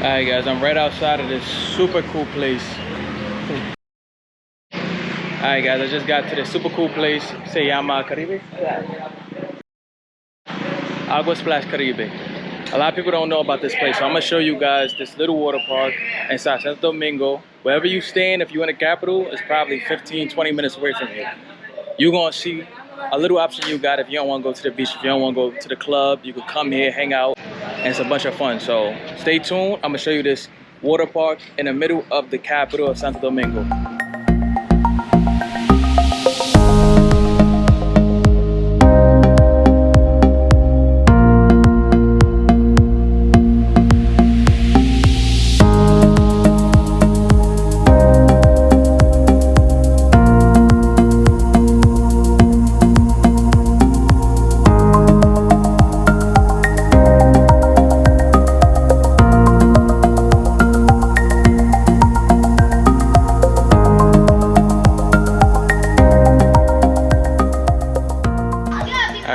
Alright guys, I'm right outside of this super cool place. Alright guys, I just got to this super cool place. Se llama Caribe? Agua Splash Caribe. A lot of people don't know about this place, so I'm gonna show you guys this little water park inside Santo Domingo. Wherever you staying, if you're in the capital, it's probably 15-20 minutes away from here. You're gonna see a little option you got if you don't want to go to the beach, if you don't want to go to the club. You can come here, hang out, and it's a bunch of fun. So stay tuned. I'm gonna show you this water park in the middle of the capital of Santo Domingo.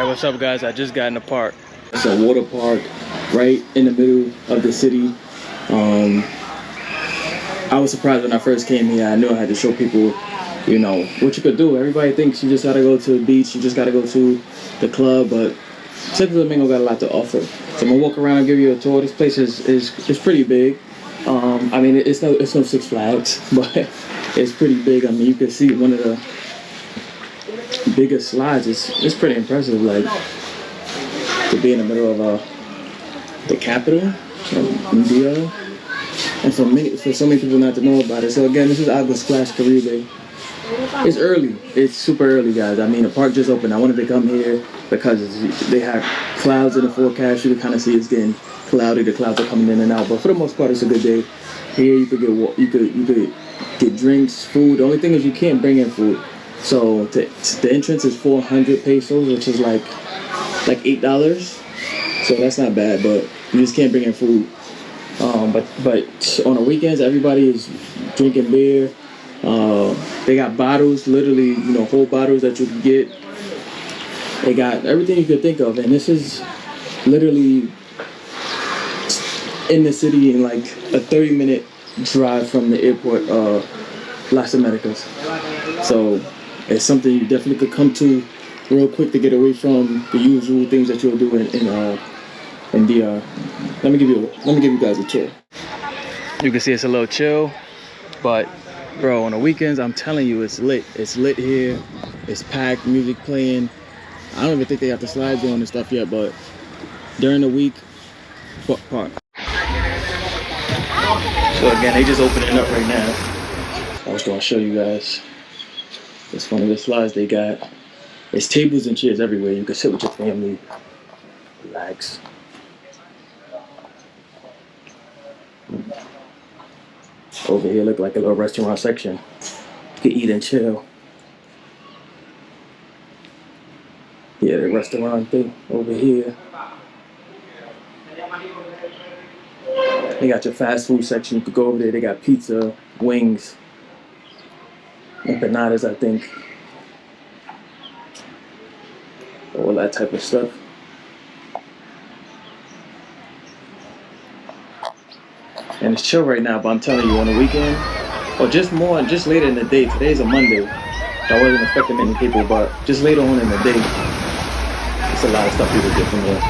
What's up guys, I just got in the park. It's a water park right in the middle of the city. I was surprised when I first came here. I knew I had to show people, you know, what you could do. Everybody thinks you just gotta go to the beach, you just gotta go to the club, but Santo Domingo got a lot to offer. So I'm gonna walk around and give you a tour. This place is pretty big. I mean, it's no Six Flags, but it's pretty big. I mean, you can see one of the biggest slides. It's pretty impressive, like to be in the middle of the capital of India, and for so many people not to know about it. So again, this is Agua Splash Caribe. It's early. It's super early, guys. I mean, the park just opened. I wanted to come here because they have clouds in the forecast. You can kind of see it's getting cloudy. The clouds are coming in and out, but for the most part, it's a good day. Here, you could get drinks, food. The only thing is you can't bring in food. So the entrance is 400 pesos, which is like $8. So that's not bad, but you just can't bring in food. But on the weekends, everybody is drinking beer. They got bottles, literally, you know, whole bottles that you can get. They got everything you could think of, and this is literally in the city in like a 30-minute drive from the airport, Las Americas. So it's something you definitely could come to real quick to get away from the usual things that you'll do in DR. Let me give you guys a tour. You can see it's a little chill, but bro, on the weekends, I'm telling you, it's lit. It's lit here. It's packed, music playing. I don't even think they got the slides on and stuff yet, but during the week, park. So again, they just opening it up right now. I was gonna show you guys. It's one of the slides they got. There's tables and chairs everywhere. You can sit with your family, relax. Over here look like a little restaurant section. You can eat and chill. Yeah, the restaurant thing over here. They got your fast food section. You could go over there. They got pizza, wings, empanadas, I think. All that type of stuff. And it's chill right now, but I'm telling you, on the weekend, or just later in the day. Today's a Monday. I wasn't expecting many people, but just later on in the day, it's a lot of stuff people get from here.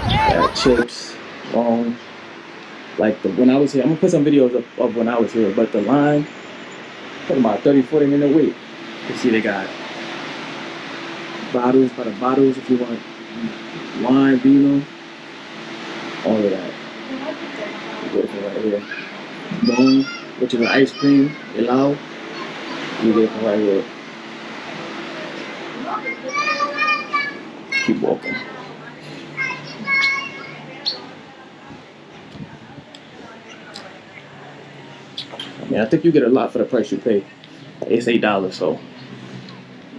Yeah, chips, long. Like when I was here, I'm gonna put some videos of when I was here, but the line, talking about 30-40 minute wait. You see they got bottles by the bottles if you want wine, vino, all of that. Right here. Bone, which is an ice cream, helado. You get from right here. Keep walking. I mean, I think you get a lot for the price you pay. It's $8, so you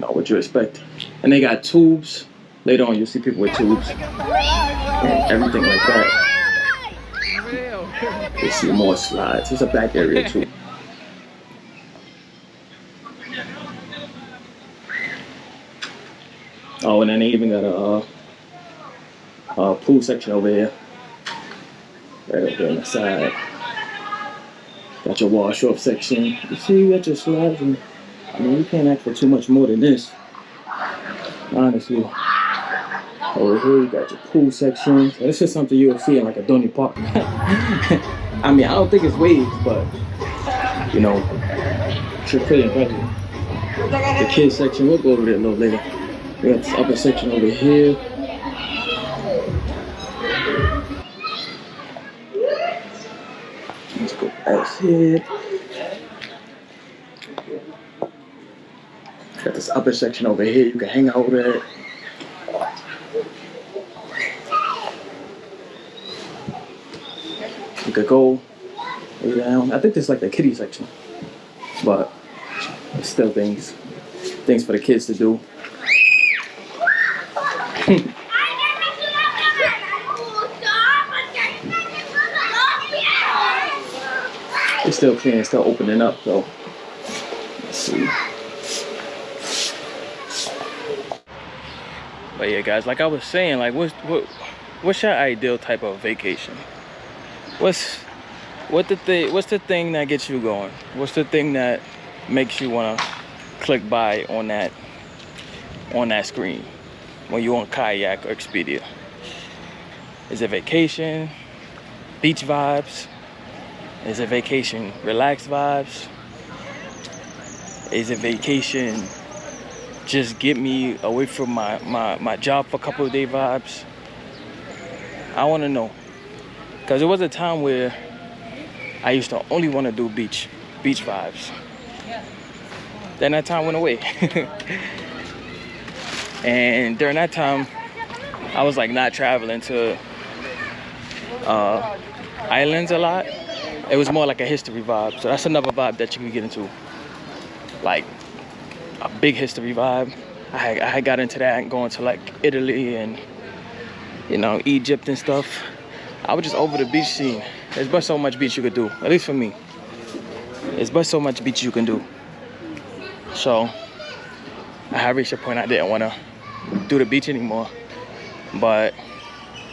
know what you expect. And they got tubes. Later on, you'll see people with tubes and everything like that. You see more slides. It's a back area too. Oh, and then they even got a pool section over here. right over there on the side. Got your wash off section. You see, you got your slabs, and I mean, you can't ask for too much more than this. Honestly. Over here, you got your pool section. So this is something you'll see in like a Donny Park. I mean, I don't think it's waves, but you know, it's pretty impressive. The kids section, we'll go over there a little later. We got this upper section over here. Let's go past here. Got this upper section over here. You can hang out over at. You could go lay down. I think this is like the kiddie section, but it's still things for the kids to do. It's still clean. It's still opening up, so let's see. But yeah, guys, like I was saying, like what's your ideal type of vacation? What's the thing that gets you going? What's the thing that makes you want to click buy on that screen when you're on Kayak or Expedia? Is it vacation, beach vibes? Is it vacation, relaxed vibes? Is it vacation, just get me away from my job for a couple of day vibes? I want to know. Because there was a time where I used to only want to do beach vibes. Then that time went away. And during that time, I was like not traveling to islands a lot. It was more like a history vibe. So that's another vibe that you can get into. Like a big history vibe. I had got into that and going to like Italy and, you know, Egypt and stuff. I was just over the beach scene. There's but so much beach you could do, at least for me. There's but so much beach you can do. So I had reached a point I didn't want to do the beach anymore. But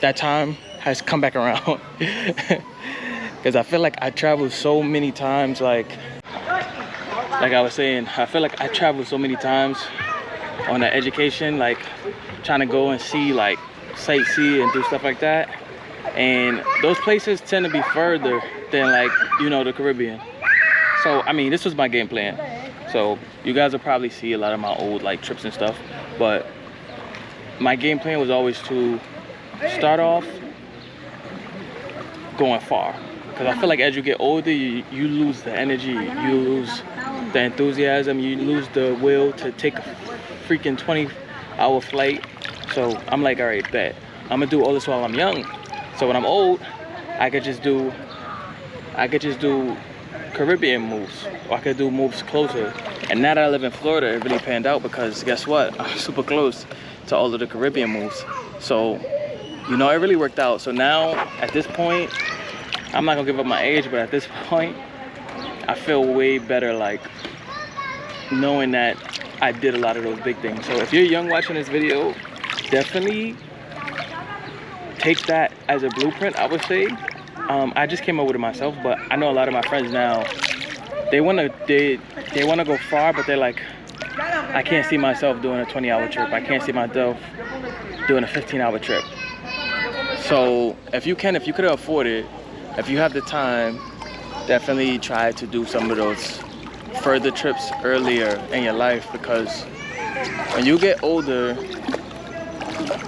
that time has come back around. Because I feel like I traveled so many times, like I was saying, I feel like I traveled so many times on the education, like trying to go and see, like sightsee and do stuff like that. And those places tend to be further than, like, you know, the Caribbean. So I mean, this was my game plan. So you guys will probably see a lot of my old like trips and stuff, but my game plan was always to start off going far. Because I feel like as you get older, you lose the energy, you lose the enthusiasm, you lose the will to take a freaking 20-hour flight. So I'm like, all right, bet. I'm gonna do all this while I'm young. So when I'm old, I could just do Caribbean moves, or I could do moves closer. And now that I live in Florida, it really panned out because guess what? I'm super close to all of the Caribbean moves. So, you know, it really worked out. So now, at this point, I'm not gonna give up my age, but at this point, I feel way better, like, knowing that I did a lot of those big things. So if you're young watching this video, definitely take that as a blueprint, I would say. I just came up with it myself, but I know a lot of my friends now, they wanna go far, but they're like, I can't see myself doing a 20-hour trip. I can't see myself doing a 15-hour trip. So if you could afford it, if you have the time, definitely try to do some of those further trips earlier in your life, because when you get older,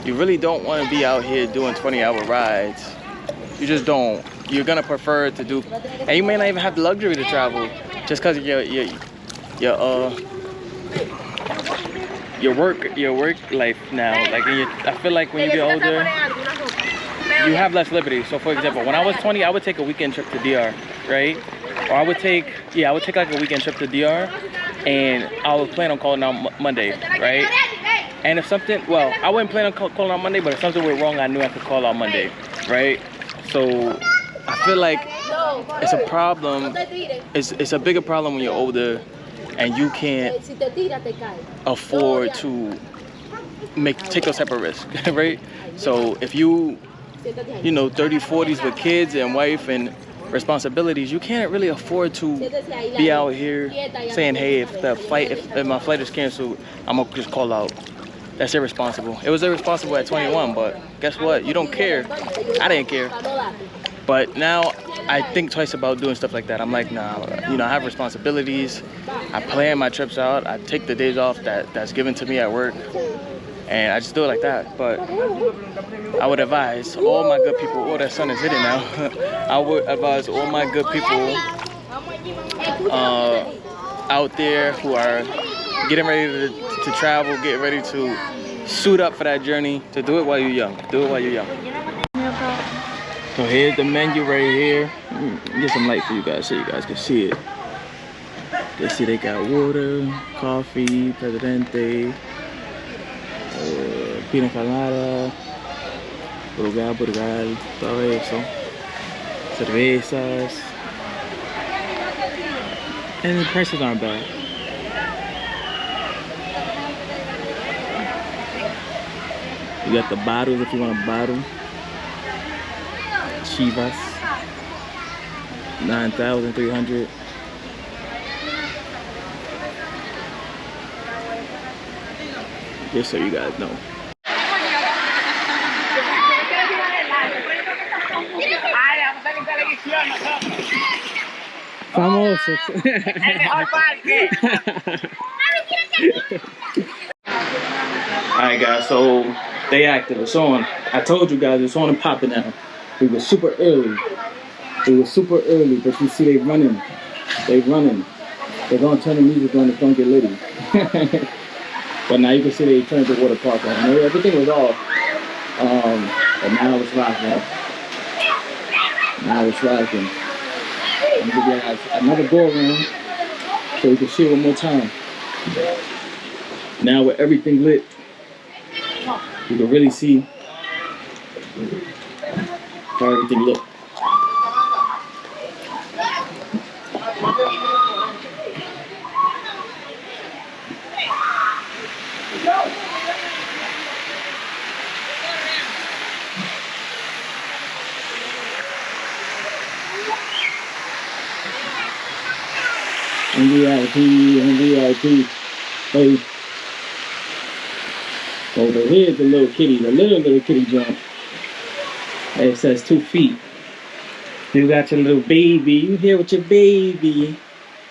you really don't want to be out here doing 20-hour rides. You just don't. You're gonna prefer to do, and you may not even have the luxury to travel, just because of your work life now. Like I feel like when you get older, you have less liberty. So for example, when I was 20, I would take a weekend trip to DR, right? Or I would take like a weekend trip to DR, and I would plan on calling out Monday, right? And if something, well, I wouldn't plan on calling out Monday, but if something went wrong, I knew I could call out Monday, right? So I feel like it's a problem. It's a bigger problem when you're older and you can't afford to take those type of risks, right? So if you you know, 30s, 40s with kids and wife and responsibilities, you can't really afford to be out here saying, hey, if my flight is canceled, I'm gonna just call out. That's irresponsible. It was irresponsible at 21, but guess what? You don't care. I didn't care. But now I think twice about doing stuff like that. I'm like, nah, you know, I have responsibilities. I plan my trips out. I take the days off that's given to me at work. And I just do it like that. But I would advise all my good people, oh, that sun is hitting now. I would advise all my good people out there who are getting ready to travel, getting ready to suit up for that journey, to do it while you're young. Do it while you're young. So here's the menu right here. Get some light for you guys so you guys can see it. You see they got water, coffee, Presidente, pina colada, Brugal, todo eso, cervezas, and the prices aren't bad. You got the bottles if you want a bottle. Chivas, 9,300. Just so you guys know. Famosos. Alright guys, so they active. It's on. I told you guys it's on and popping now. It was super early. But you see they running. They're gonna turn the music on, it's gonna get litty. But now you can see they turned the Waterpark on. Everything was off. But now it's rocking. I'm gonna give you guys another go around so you can see it one more time. Now with everything lit, you can really see how everything looks. VIP. Hey. Over here's the little kitty, the little kitty jump. It says 2 feet. You got your little baby. You here with your baby.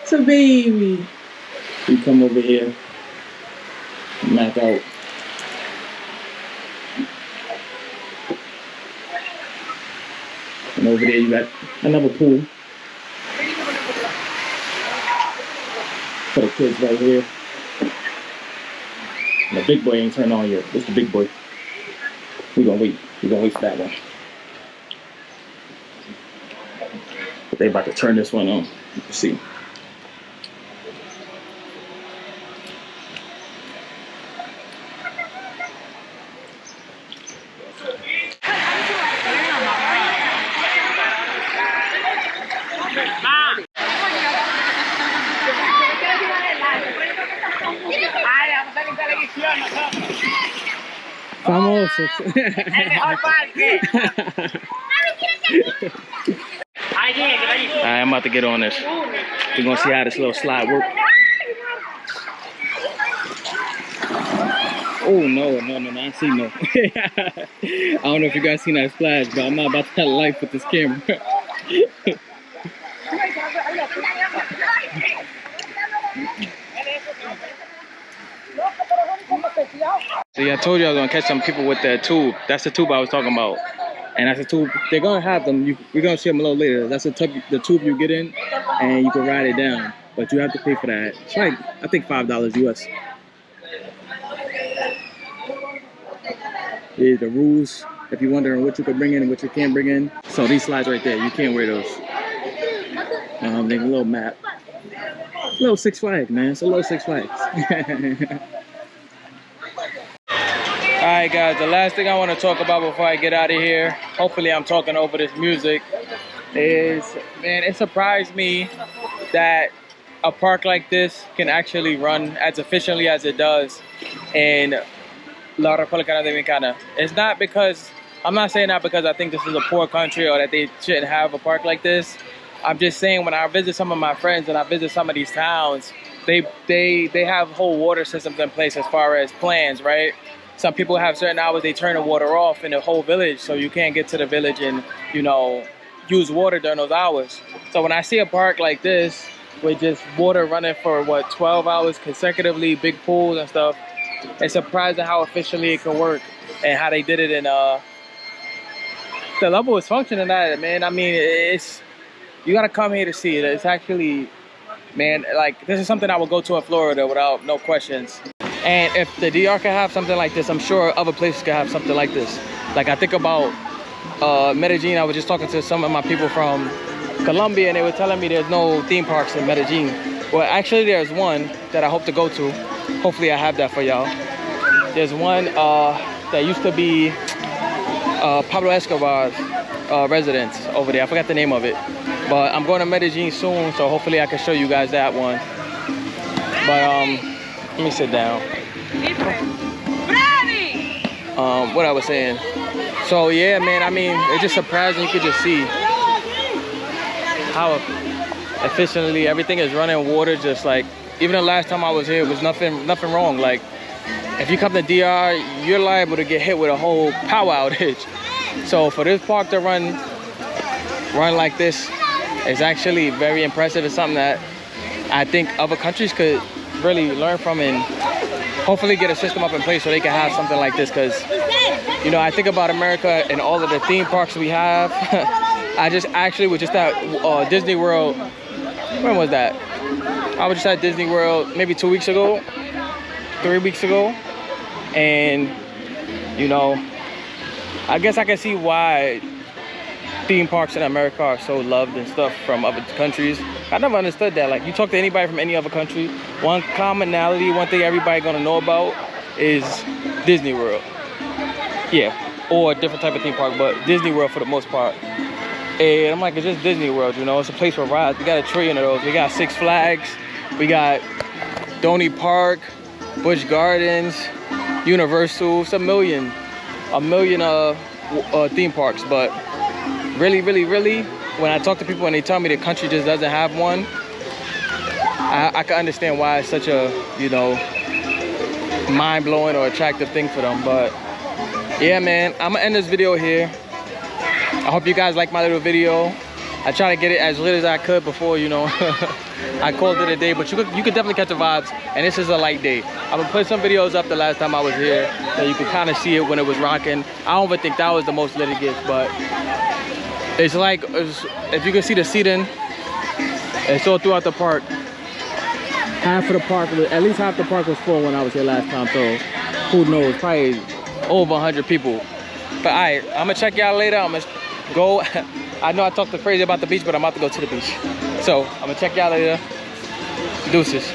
It's a baby. You come over here. Knock out. And over there you got another pool. For the kids right here. And the big boy ain't turned on yet. This is the big boy. We're gonna wait for that one. But they about to turn this one on. You can see. Famosos. Alright, I'm about to get on this. We're gonna see how this little slide works. Oh no, I see no. I don't know if you guys seen that splash, but I'm not about to have life with this camera. See, I told you I was gonna catch some people with that tube. That's the tube I was talking about. And that's the tube, they're gonna have them, we're gonna see them a little later. That's the tube you get in and you can ride it down. But you have to pay for that. It's like, I think $5 US. Here's the rules, if you're wondering what you can bring in and what you can't bring in. So these slides right there, you can't wear those. There's a little map. Little Six Flags, man, it's a little Six Flags. Alright guys, the last thing I want to talk about before I get out of here, hopefully I'm talking over this music, is, man, it surprised me that a park like this can actually run as efficiently as it does in La República Dominicana. It's not because I'm not saying that because I think this is a poor country or that they shouldn't have a park like this. I'm just saying when I visit some of my friends and I visit some of these towns, they have whole water systems in place as far as plans, right? Some people have certain hours they turn the water off in the whole village, so you can't get to the village and, you know, use water during those hours. So when I see a park like this with just water running for what, 12 hours consecutively, big pools and stuff, it's surprising how efficiently it can work and how they did it in the level is functioning at it, man. I mean, it's, you gotta come here to see it. It's actually, man, like, this is something I would go to in Florida without no questions. And if the DR can have something like this, I'm sure other places can have something like this. Like, I think about Medellin. I was just talking to some of my people from Colombia, and they were telling me there's no theme parks in Medellin. Well, actually, there's one that I hope to go to. Hopefully, I have that for y'all. There's one that used to be Pablo Escobar's residence over there. I forgot the name of it. But I'm going to Medellin soon, so hopefully I can show you guys that one. But let me sit down. What I was saying. So yeah, man, I mean, it's just surprising. You could just see how efficiently everything is running water. Just like, even the last time I was here, it was nothing wrong. Like, if you come to DR, you're liable to get hit with a whole power outage. So for this park to run like this, it's actually very impressive. It's something that I think other countries could really learn from and hopefully get a system up in place so they can have something like this. Because, you know, I think about America and all of the theme parks we have. I just actually was just at Disney World. When was that? I was just at Disney World maybe 2 weeks ago, 3 weeks ago. And, you know, I guess I can see why theme parks in America are so loved and stuff from other countries. I never understood that. Like, you talk to anybody from any other country, one commonality, one thing everybody gonna know about is Disney World. Yeah, or a different type of theme park, but Disney World for the most part. And I'm like, it's just Disney World, you know? It's a place for rides. We got a trillion of those. We got Six Flags, we got Donny Park, Busch Gardens, Universal. It's a million theme parks. But really, when I talk to people and they tell me the country just doesn't have one, I can understand why it's such a, you know, mind-blowing or attractive thing for them. But yeah, man, I'm gonna end this video here. I hope you guys like my little video. I try to get it as lit as I could before, you know, I called it a day, but you could definitely catch the vibes, and this is a light day. I'm gonna put some videos up the last time I was here so you could kind of see it when it was rocking. I don't even think that was the most lit it gets, but it's like, if you can see the seating, it's all throughout the park. Half of the park, at least half the park was full when I was here last time, so who knows, probably over 100 people. But all right, I'm gonna check y'all later. I'm gonna go. I know I talked crazy about the beach, but I'm about to go to the beach. So I'm gonna check y'all later. Deuces.